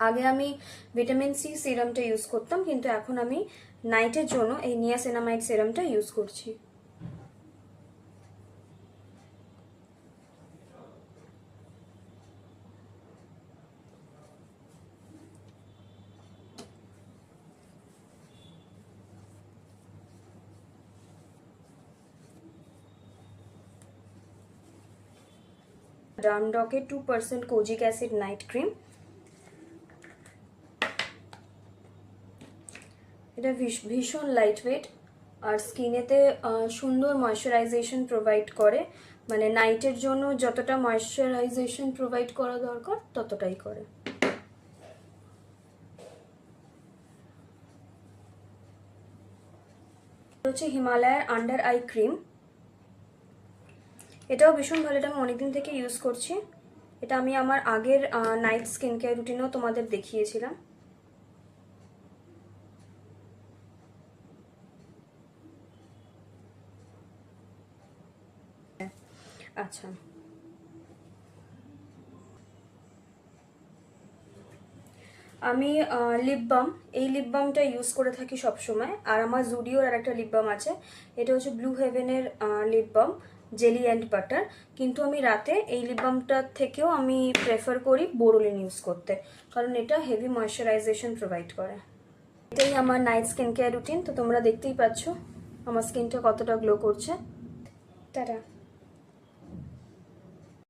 আগে আমি vitamin C সিরামটা use করতাম, কিন্তু এখন আমি নাইটের জন্য এই নিয়াসিনামাইড সিরামটা ইউজ করছি। ডার্মডকের 2% কোজিক অ্যাসিড নাইট ক্রিম। এটা ভীষণ লাইট ওয়েট আর স্কিনেতে সুন্দর ময়শ্চারাইজেশন প্রোভাইড করে, মানে নাইটের জন্য যতটা ময়শ্চারাইজেশন প্রোভাইড করা দরকার ততটাই করে। হচ্ছে হিমালয়ের আন্ডার আই ক্রিম। এটাও ভীষণ ভালো, এটা আমি অনেকদিন থেকে ইউজ করছি। এটা আমি আমার আগের নাইট স্কিন কেয়ার রুটিনেও তোমাদের দেখিয়েছিলাম। আচ্ছা, আমি লিপ বাম, এই লিপ বামটা ইউজ করে থাকি সব সময়। আর আমার জুডিওর আর একটা লিপ বাম আছে, এটা হচ্ছে ব্লু হেভেনের lip balm jelly and butter. কিন্তু আমি রাতে এই লিপ বামটার থেকেও আমি প্রেফার করি বোরোলিন ইউজ করতে, কারণ এটা হেভি ময়শ্চারাইজেশন প্রোভাইড করে। এটাই আমার নাইট স্কিন কেয়ার রুটিন। তো তোমরা দেখতেই পাচ্ছ আমার স্কিনটা কতটা গ্লো করছে। টাটা।